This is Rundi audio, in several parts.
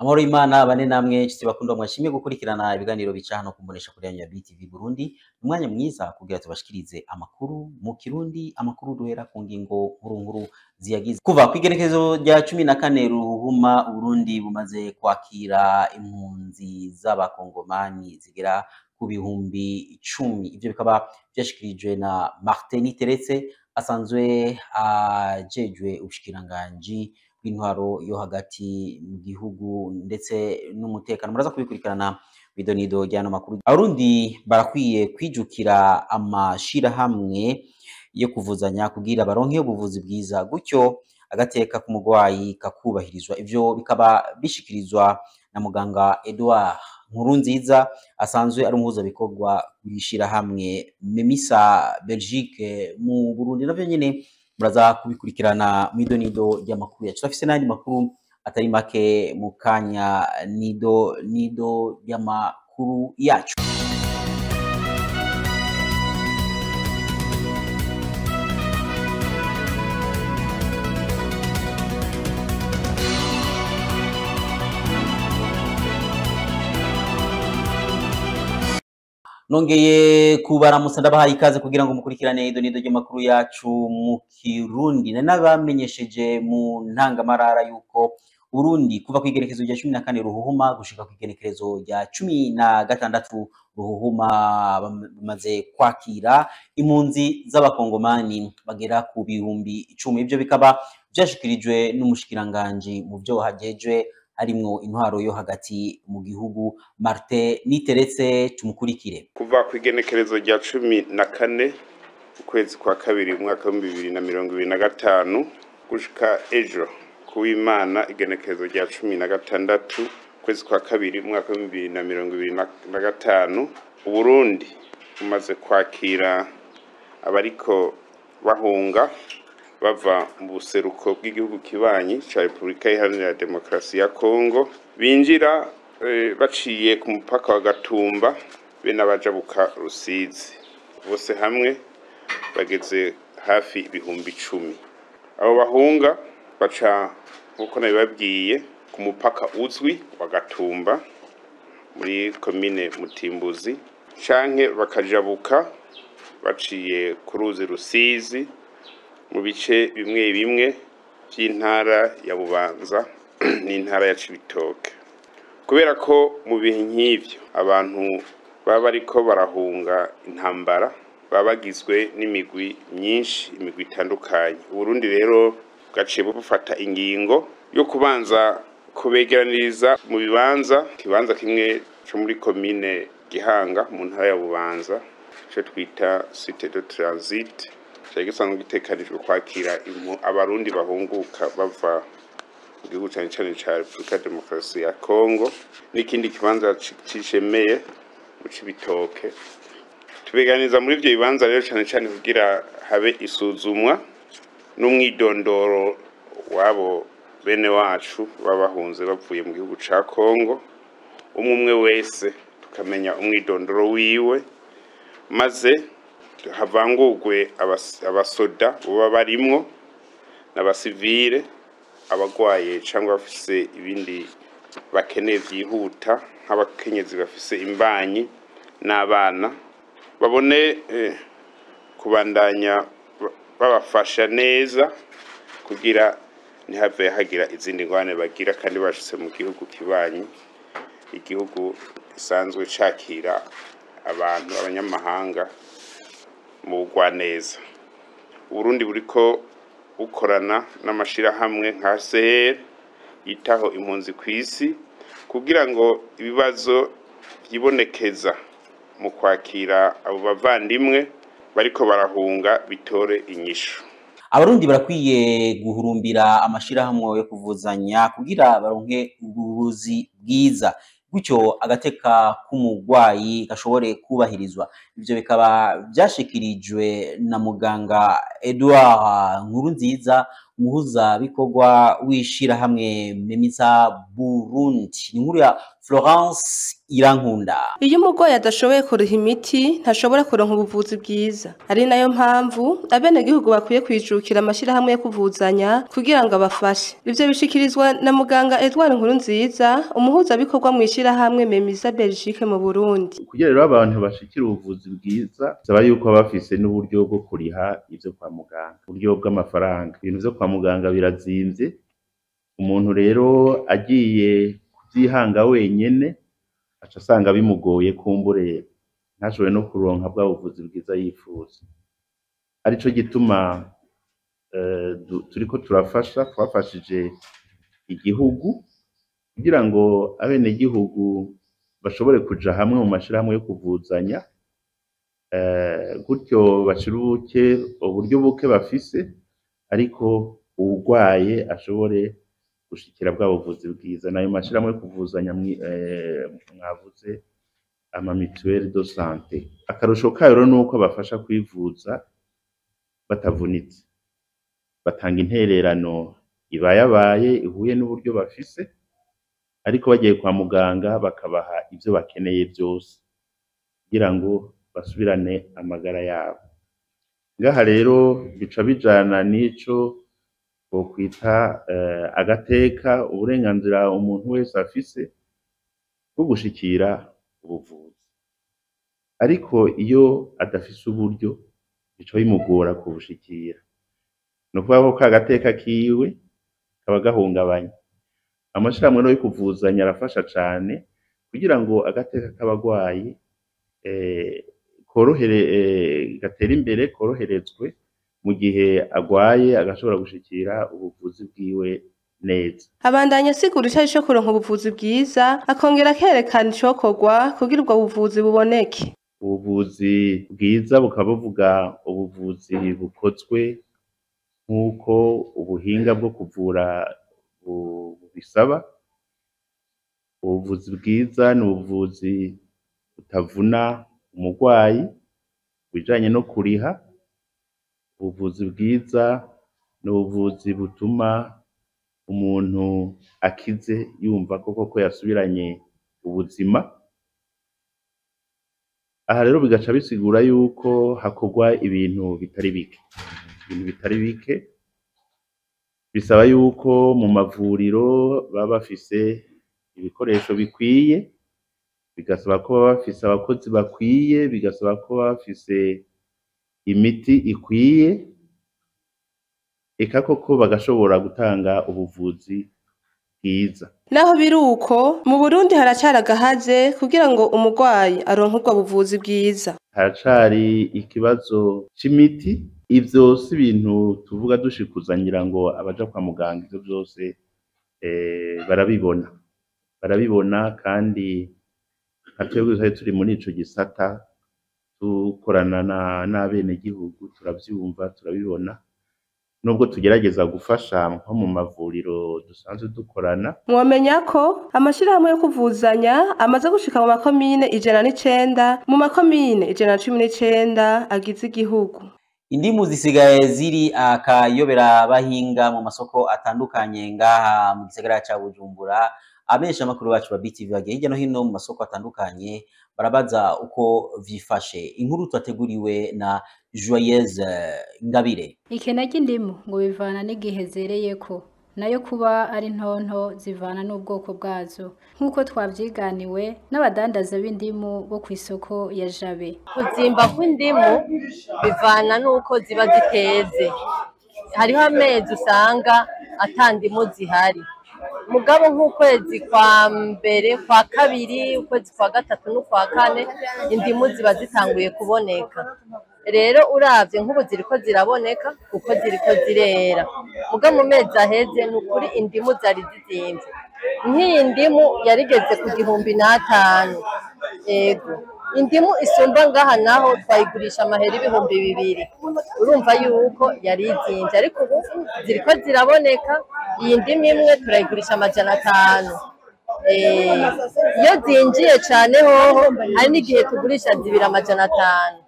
Amahoro y'Imana bane namwe nshuti bakundwa mwashimye gukurikirana ibiganiro bica hano kumbonesha kuri ya BTV Burundi. Umwanya mwiza kugira tubashikirize amakuru mu Kirundi, amakuru duhera ku ngingo nkuru ziyagize. Kuva kwigerekezo rya 14 Ruhuma Burundi bumaze kwakira impunzi z'abakongomani zigera ku bihumbi 10. Ivyo bikaba vyashikirijwe na Martin Teretse asanzwe ajejwe ubushikiranganji bw'intwaro yo hagati mu gihugu ndetse n'umutekano. Muraza kubikurikirana bidonido ryano makuru. Abarundi barakwiye kwijukira amashirahamwe yo kuvuzanya kugira baronke ubuvuzi bwiza, gutyo agateka k'umugwayi kakubahirizwa. Ivyo bikaba bishikirizwa na muganga Edouard Nkurunziza asanzwe ari umuhuza bikorwa kw'ishirahamwe Memisa Belgique mu Burundi. Navyo nyene muraza kubikurikirana mw'idonido ry'amakuru yacu. Turafise n'andi makuru atari make mu kanya nido y'amakuru yacu. Nongeye kubaramutsa ndabahaye ikaze kugira ngo mukurikirane idonido ry'amakuru yacu mu Kirundi. Nabamenyesheje mu ntangamarara yuko Burundi kuva kwigerekezo rya 14 Ruhuma gushika kwigerekezo rya 16 Ruhuma bamaze kwakira impunzi z'abakongomani bagera ku bihumbi 10. Ivyo bikaba vyashikirijwe n'umushikiranganje mu byo hagejwe harimwo intwaro yo hagati mu gihugu. Martin Niteretse tumukurikire. Kuva kwigenekerezo rya 14 ukwezi kwa kabiri mwaka wa 2025 gushika ejo kuw'Imana igenekerezo rya 16 ukwezi kwa kabiri mwaka wa 2025 Uburundi bumaze kwakira abariko bahunga bava mu buseruko bw'igihugu kibanyi ca Republika Iharanira Demokarasi ya Kongo, binjira baciye ku mupaka wa Gatumba be n'abajabuka Rusizi. Bose hamwe bageze hafi ibihumbi 10. Abo bahunga baca nkuko nabibabwiye ku mupaka uzwi wa Gatumba muri komine Mutimbuzi, canke bakajabuka baciye ku ruzi Rusizi mu bice bimwe bimwe by'intara ya Bubanza n'intara ya Cibitoke. Kubera ko mu bihe nk'ivyo abantu baba bariko barahunga intambara baba bagizwe n'imigwi myinshi, imigwi itandukanye. Uburundi rero bwaciye bufata ingingo yo kubanza kubegeraniriza mu kibanza kimwe cyo muri komine Gihanga mu ntara ya Bubanza, cyo twita Cité de Transit, gisanzwe gitekanijwe kwakira abarundi bahunguka bava mu gihugu cyane cyane ca Republika Demokarasi ya Kongo, n'ikindi kibanza cishemeye mu Cibitoke. Tubeganiza muri ivyo bibanza rero cyane cyane kugira habe isuzumwa n'umwidondoro wabo bene wacu babahunze bavuye mu gihugu ca Kongo. Umwe wese tukamenya umwidondoro wiwe, maze havangurwe abasoda baba barimwo n'abasivile, abagwaye cyangwa bafise ibindi bakeneye vyihuta nk'abakenyezi bafise imbanyi n'abana, babone kubandanya babafasha neza kugira ntihave hagira izindi ngwane bagira, kandi bashitse mu gihugu kibanyi, igihugu gisanzwe cakira abantu abanyamahanga mu Rwaneza. Uburundi buriko bukorana n'amashirahamwe nka CR yitaho impunzi kw'isi kugira ngo ibibazo vyibonekeza mu kwakira abo bavandimwe bariko barahunga bitore inyishu. Abarundi barakwiye guhurumbira amashirahamwe yo kuvuzanya kugira baronke ubuvuzi bwiza, gutyo agateka k'umugwayi gashobore kubahirizwa. Ivyo bikaba vyashikirijwe na muganga Edouard Nkurunziza, umuhuza bikorwa w'ishirahamwe Memisa Burundi. Ni inkuru ya Florence Irankunda. Iyo umurwayi adashoboye kuriha imiti ntashobora kuronka ubuvuzi bwiza, ari nayo mpamvu abenegihugu bakwiye kwijukira amashirahamwe yo kuvuzanya kugira ngo abafashe. Ivyo bishikirizwa na muganga Edouard Nkurunziza, umuhuzabikorwa mw'ishirahamwe Memiza Belgique mu Burundi. Kugira rero abantu bashikira ubuvuzi bwiza bisaba yuko baba bafise n'uburyo bwo kuriha ivyo kwa muganga, uburyo bw'amafaranga. Ibintu vyo kwa muganga birazimvye, umuntu rero agiye kuvyihanga wenyene aca asanga bimugoye kumbure ntashobore no kuronka bwa buvuzi bwiza yifuza. Arico gituma turiko twafashije igihugu kugira ngo abenegihugu bashobore kuja hamwe mu mashirahamwe yo kuvuzanya, gutyo bashiruke uburyo buke bafise, ariko uwurwaye ashobore gushikira bwa buvuzi bwiza. Nayo mashirahamwe yo kuvuzanya mwavuze ama mutuelle de santé, akarusho kayo rero nuko bafasha kwivuza batavunitse, batanga intererano ibayabaye ihuye n'uburyo bafise, ariko bagiye kwa muganga bakabaha ivyo bakeneye vyose kugira ngo basubirane amagara yabo. Ngaha rero bica bijana n'ico twokwita agateka, uburenganzira umuntu wese afise bwo gushikira ubuvuzi, ariko iyo adafise uburyo bica bimugora kubushikira, no kuvuga ko agateka kiwe kaba gahungabanye. Amashirahamwe no yo kuvuzanya arafasha cane kugira ngo agateka k'abagwayi gatera imbere, koroherezwe mu gihe agwaye agashobora gushikira ubuvuzi bwiwe neza. Abandanya asigura icari co kuronka ubuvuzi bwiza, akongera akerekana icokorwa kugira ubwo buvuzi buboneke. Ubuvuzi bwiza bukaba buvuga ubuvuzi bukozwe nk'uko ubuhinga bwo kuvura bubisaba. Ubuvuzi bwiza ni ubuvuzi butavuna umurwayi bijanye no kuriha. Ubuvuzi bwiza ni ubuvuzi butuma umuntu akize yumva koko yasubiranye ubuzima. Aha rero bigaca bisigura yuko hakorwa ibintu bitari bike. Bisaba yuko mu mavuriro baba bafise ibikoresho bikwiye, bigasaba ko baba bafise abakozi bakwiye, bigasaba ko baba bafise imiti ikwiye, eka koko bagashobora gutanga ubuvuzi bwiza. Naho biruko mu Burundi haracari agahaze kugira ngo umurwayi aronke ubwo buvuzi bwiza. Haracari ikibazo c'imiti. Ivyo si ibintu tuvuga dushikuzanira ngo abaja kwa muganga, ivyo vyose barabibona kandi nka twebwe turi muri ico gisata dukorana n'abenegihugu, turavyumva turabibona, nubwo tugerageza gufasha nko mu mavuriro dusanzwe dukorana. Mwomenya ko amashirahamwe yo kuvuzanya amaze gushika mu makomine 109 mu makomine 119 agize igihugu. Indimu zisigaye ziri akayobera bahinga mu masoko atandukanye ngaha mu gisagara ca Bujumbura. Abesha makuru bacu ba BTV bagiye hirya no hino mu masoko atandukanye barabaza uko vyifashe. Inkuru twateguriwe na Joyeuse Ngabire. Ikena ry'indimu ngo bivana n'igihe zereyeko, nayo kuba ari ntonto zivana n'ubwoko bwazo, nk'uko twavyiganiwe n'abadandaza b'indimu bo kw'isoko ya Jabe. Kuzimba kw'indimu bivana n'uko ziba ziteze. Hariho amezi usanga ata ndimu zihari, mugabo nk'ukwezi kwa mbere, kwa kabiri, ukwezi kwa gatatu n'ukwa kane indimu ziba zitanguye kuboneka. Rero uravye nk'ubu ziriko ziraboneka kuko ziriko zirera, muga mu mezi aheze n'ukuri indimu zari zizimvye. Nk'iyi ndimu yarigeze ku 1500. Ego indimu isumba ngaha naho twayigurisha amahera 2000. Urumva yuko yari izimvye, ariko ubu ziriko ziraboneka. Iyi ndimu imwe turayigurisha 500. Iyo zinjiye cane hoho hari n'igihe tugurisha 2500.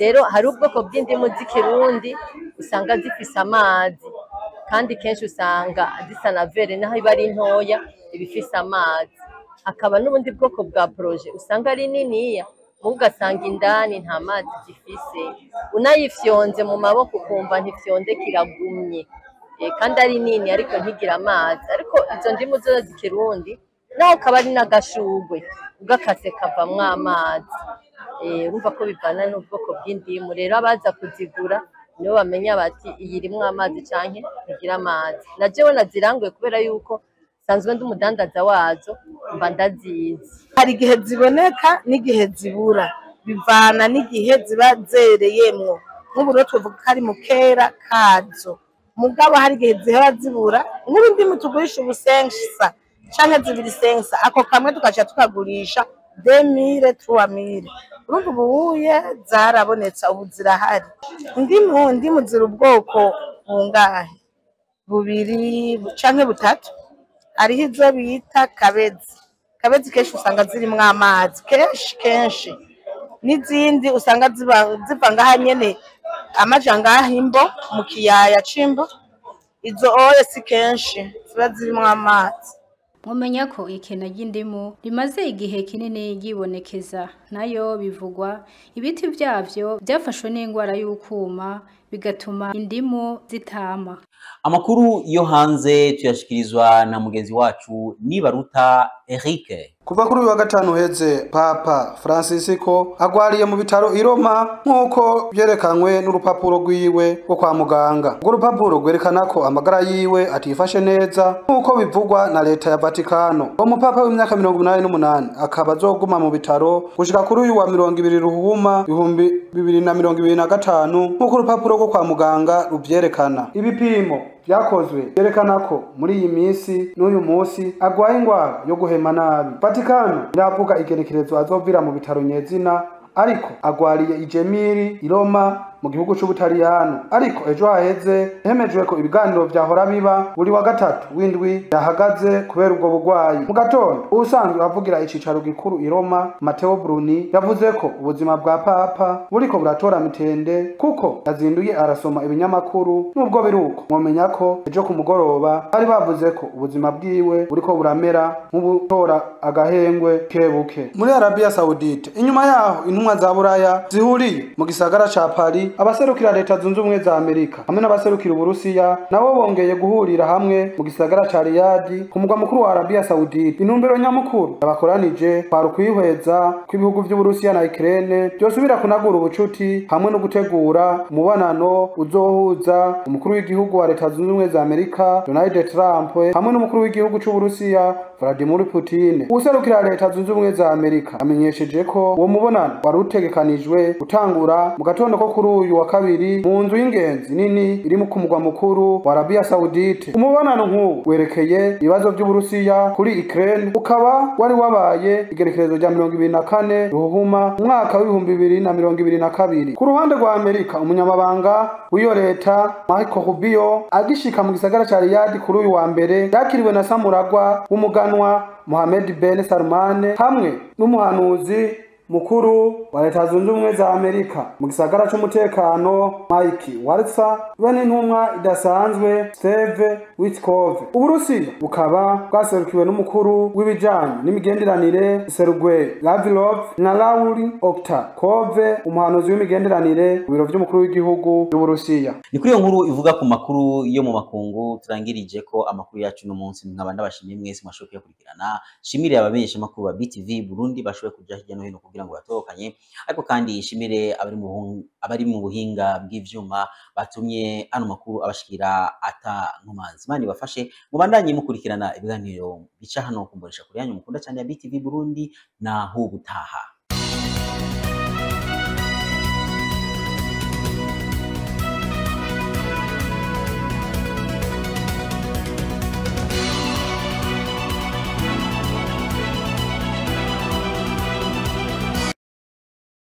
Rero hari ubwoko bw'indimu z'ikirundi usanga zifise amazi, kandi kenshi usanga zisa na vere naho iba ari ntoya ibifise amazi. hakaba n'ubundi bwoko bwa proje usanga ari niniya ugasanga indani nta mazi gifise unayifyonze mu maboko ukumva ntifyonde kiragumye kandi ari nini ariko ntigira amazi ariko izo ndimu zo z'ikirundi naho kaba ari n'agashugwe ugakase kavamwo amazi urumva ko bivana n'ubwoko bw'indimu rero abaza kuzigura nibo bamenya bati iyi irimwo amazi canke ntigira amazi na jewe naziranguye kubera yuko sanzwe ndi umudandaza wazo mba ndazizi hari igihe ziboneka n'igihe zibura bivana n'igihe ziba zereyemwo nk'ubu rero tuvuga ko ari mu kera kazo mugabo hari igihe zihora zibura nk'ibindi tugurisha ubusensa canke zibiri sensa ako kamwe tukaca tukagurisha 2000 3000 urumva ubuye zarabonetse ubu zirahari indimu ziri ubwoko bungahe bubiri canke butatu hariho izo bita kabezi kenshi usanga zirimwo amazi kenshi n'izindi usanga ziva ngaha nyene amaja ngaha imbo mu kiyaya c'imbo izo oye si kenshi ziba zirimwo amazi Mwomenya ko ikena ry'indimu rimaze igihe kinini ryibonekeza nayo bivugwa ibiti byavyo byafashwe n'ingwara y'ukuma bigatuma indimu zitama. Amakuru yo hanze tuyashikirizwa na mugenzi wacu Nibaruta Eric. Kuva kuri wa gatanu heze Papa Francisco agwariye mu bitaro i Roma nkuko byerekanywe n'urupapuro rwiwe rwo kwa muganga. Urwo rupapuro rwerekana ko amagara yiwe atifashe neza nkuko bivugwa na leta ya Vatikano. Umupapa w'imyaka 88 akaba azoguma mu bitaro gushika kuri uyu wa 20 Ruhuma 2025 nkuko urupapuro rwo kwa muganga rubyerekana. Ibipimo byakozwe byerekana ko muri iyi minsi n'uyu munsi agwaye ingwara yo guhema nabi. Vatikano iravuga igenekerezo azovira mu bitaro nyezina ariko agwariye ijemiri i Roma mu gihugu c'Ubutaliyano. Ariko ejo haheze hemejwe ko ibiganiro vyahora biba buri wa gatatu w'indwi yahagaze kubera ubwo bugwayi. Mu gatondo usanzwe avugira icicaro gikuru i Roma Matteo Bruni yavuze ko ubuzima bwa Papa buriko buratora mitende kuko yazinduye arasoma ibinyamakuru. Nubwo biruko mwomenya ko ejo ku mugoroba bari bavuze ko ubuzima bwiwe buriko buramera nk'ubutora agahengwe kebuke. Muri Arabia Saudite inyuma yaho intumwa za Buraya zihuriye mu gisagara ca Paris, abaserukira leta zunze ubumwe za Amerika hamwe n'abaserukira Uburusiya nabo bongeye guhurira hamwe mu gisagara ca Riyadh ku mugwa mukuru wa Arabia Saudite. Intumbero nyamukuru yabakoranije kwari kwihweza kw'ibihugu by'Uburusiya na Ukraine byosubira kunagura ubucuti hamwe no gutegura umubonano uzohuza umukuru w'igihugu wa leta zunze ubumwe za Amerika Donald Trump hamwe n'umukuru w'igihugu c'Uburusiya Vladimir Putin. Userukira leta zunze ubumwe za Amerika amenyesheje ko uwo mubonano wari utegekanijwe gutangura mu gatondo ko kuri uyu wa kabiri mu nzu y'ingenzi nini iri mu kumugwa mukuru wa Arabia Saudite. Umubonano nk'uwo werekeye ibibazo by'Uburusiya kuri Ukraine ukaba wari wabaye igerekerezo rya 24 Ruhuma umwaka wa 2022. Ku ruhande rwa Amerika umunyamabanga w'iyo leta Marco Rubio agishika mu gisagara ca Riyadh kuri uyu wa mbere yakiriwe na samuragwa w'umuganwa Mohammed Ben Salman hamwe n'umuhanuzi mukuru wa leta zunze ubumwe za Amerika mu gisagara c'umutekano Mike Waltz bene intumwa idasanzwe Steve Witkoff. Uburusiya bukaba bwaserukiwe n'umukuru w'ibijanye n'imigenderanire Sergei Lavrov na Lauri Oktakov umuhanuzi w'imigenderanire mu biro vy'umukuru w'igihugu y'Uburusiya. Ni kuri iyo nkuru ivuga ku makuru yo mu makungu turangirije ko amakuru yacu no munsi nkaba ndabashimiye mwese mwashoboye kukurikirana. Shimire abamenyesha makuru ba BTV Burundi bashoboye kuja hirya no hino kugira ngo batokanye, ariko kandi ishimire abari mu buhinga bw'ivyuma batumye ano makuru abashikira ata nkumanzi. Mani bafashe mubandanye mukurikirana ibiganiro bica hano kumbonesha kuri yanyu mukunda cyane ya BTV Burundi na hubutaha.